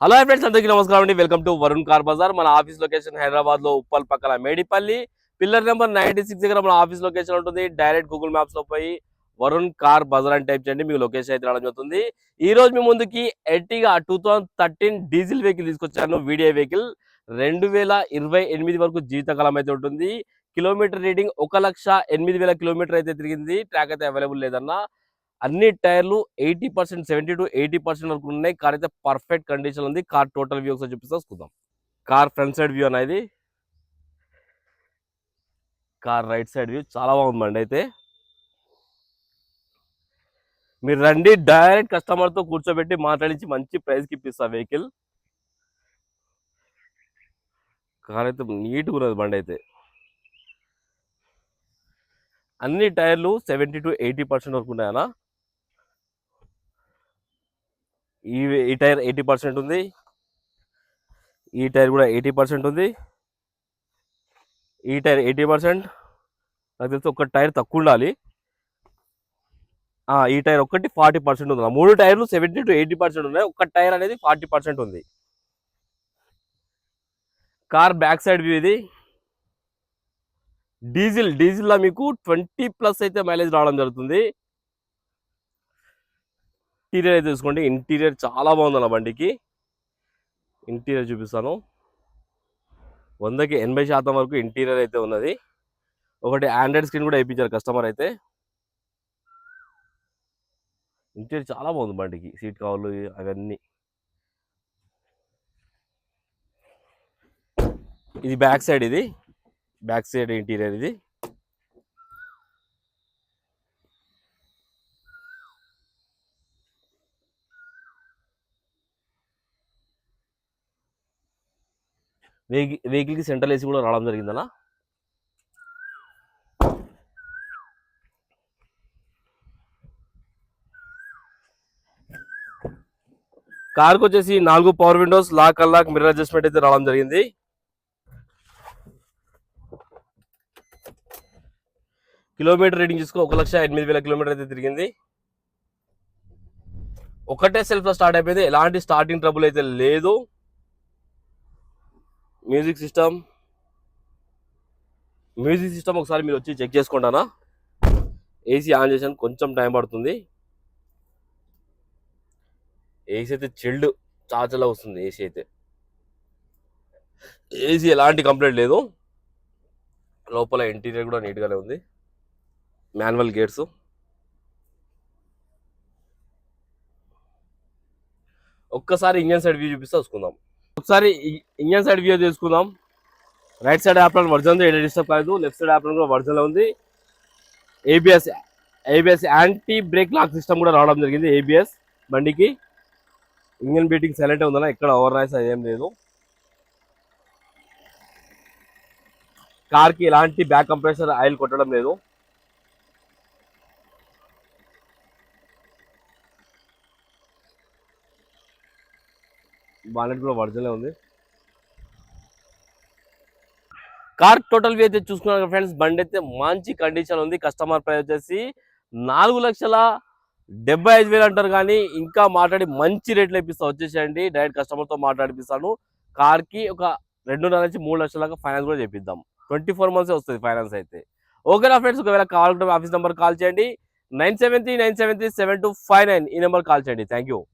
Hello friends, అందరికీ నమస్కారం అండి. Welcome to Varun car Bazaar. మన ఆఫీస్ లొకేషన్ హైదరాబాద్ లో ఉప్పల్ పక్కన మేడిపల్లి పిల్లర్ నెంబర్ 96 దగ్గర మన ఆఫీస్ లొకేషన్ ఉంటుంది. డైరెక్ట్ గూగుల్ మ్యాప్స్ లో పోయి వరుణ్ కార్ బజార్ అని టైప్ చేయండి, మీకు లొకేషన్ అయితే రావడం జరుగుతుంది. ఈ రోజు మీ ముందుకి ఎర్టిగా 2013 డీజిల్ వెహికల్ తీసుకొచ్చాను. వీడియో వెహికల్ 2028 వరకు జీవితకాలం అయితే ఉంటుంది. కిలోమీటర్ రీడింగ్ 1,08,000 కిలోమీటర్ అయితే తిరిగింది. ట్రాక్ అయితే అవైలబుల్ లేదన్నా. అన్ని టైర్లు 80%, 70 to 80% వరకు ఉన్నాయి. కార్ అయితే పర్ఫెక్ట్ కండిషన్ ఉంది. కార్ టోటల్ వ్యూ ఒకసారి చూపిస్తా చూద్దాం. కార్ ఫ్రంట్ సైడ్ వ్యూ అనేది, కార్ రైట్ సైడ్ వ్యూ చాలా బాగుందండి. అయితే మీరు రండి, డైరెక్ట్ కస్టమర్ తో కూర్చోబెట్టి మాట్లాడించి మంచి ప్రైస్ కి ఇప్పిస్తా వెహికల్. కార్ అయితే నీట్గా ఉన్నది బండి అయితే. అన్ని టైర్లు 70 to 80% వరకు ఉన్నాయన్నా. ఈ టైర్ 80% ఉంది, ఈ టైర్ కూడా 80% ఉంది, ఈ టైర్ 80%. నాకు తెలిసి ఒక టైర్ తక్కువ ఉండాలి. ఈ టైర్ ఒక్కటి 40% ఉంది. 3 టైర్లు 70 to 80% ఉన్నాయి. ఒక టైర్ అనేది 40% ఉంది. కార్ బ్యాక్ సైడ్ వ్యూ ఇది. డీజిల్ లో మీకు 20+ అయితే మైలేజ్ రావడం జరుగుతుంది. ఇంటీరియర్ అయితే చూసుకోండి, ఇంటీరియర్ చాలా బాగుంది అన్న బండికి. ఇంటీరియర్ చూపిస్తాను. 100కి 80% వరకు ఇంటీరియర్ అయితే ఉన్నది. ఒకటి ఆండ్రాయిడ్ స్క్రీన్ కూడా వేయించారు కస్టమర్ అయితే. ఇంటీరియర్ చాలా బాగుంది బండికి, సీట్ కవర్లు అవన్నీ. ఇది బ్యాక్ సైడ్, ఇది బ్యాక్ సైడ్ ఇంటీరియర్ ఇది. వెహికల్ కి సెంట్రల్ ఏసీ కూడా రావడం జరిగిందనా. కార్కి వచ్చేసి 4 power windows, lock unlock, mirror adjustment అయితే రావడం జరిగింది. కిలోమీటర్ రీడింగ్ చూసుకో, 1,08,000 కిలోమీటర్ అయితే తిరిగింది. ఒకటే సెల్ఫ్ లో స్టార్ట్ అయిపోయింది, ఎలాంటి స్టార్టింగ్ ట్రబుల్ అయితే లేదు. మ్యూజిక్ సిస్టమ్ ఒకసారి మీరు వచ్చి చెక్ చేసుకుంటానా. ఏసీ ఆన్ చేసాను, కొంచెం టైం పడుతుంది. ఏసీ అయితే చిల్డ్ చాచలా వస్తుంది. ఏసీ ఎలాంటి కంప్లైంట్ లేదు. లోపల ఇంటీరియర్ కూడా నీట్గానే ఉంది. Manual gates. ఒక్కసారి ఇంజన్ సైడ్ వ్యూ చూపిస్తే చూసుకుందాం. ఒకసారి ఇంజన్ సైడ్ వ్యూ చేసుకుందాం. Right side apron virgin disturb కాదు, లెఫ్ట్ సైడ్ యాప్రాన్ కూడా వర్జన్ లో ఉంది. ABS anti brake lock system కూడా రావడం జరిగింది. ఏబిఎస్ బండికి. ఇంజన్ బీటింగ్ సైలెంట్ ఉందన్నా, ఎక్కడ ఓవర్ నాయిస్ ఏం లేదు. కార్ కి ఎలాంటి బ్యాక్ కంప్రెసర్ ఆయిల్ కొట్టడం లేదు. బానెట్ కూడా వర్జన్ ఉంది. కార్ టోటల్ వ్యూ అయితే చూసుకున్నారు ఫ్రెండ్స్. బండి అయితే మంచి కండిషన్ ఉంది. కస్టమర్ ప్రైస్ వచ్చేసి 4,75,000 అంటారు, కానీ ఇంకా మాట్లాడి మంచి రేట్లు ఇప్పిస్తా. వచ్చేసేయండి, డైరెక్ట్ కస్టమర్తో మాట్లాడిపిస్తాను. కార్కి ఒక 2.5 నుంచి 3 లక్షల దాకా ఫైనాన్స్ కూడా చేపిద్దాం. 24 months వస్తుంది ఫైనాన్స్ అయితే. ఓకేనా ఫ్రెండ్స్, ఒకవేళ కావాలంటే ఆఫీస్ నెంబర్ కాల్ చేయండి. 973973729 ఈ నెంబర్ కాల్ చేయండి. Thank you.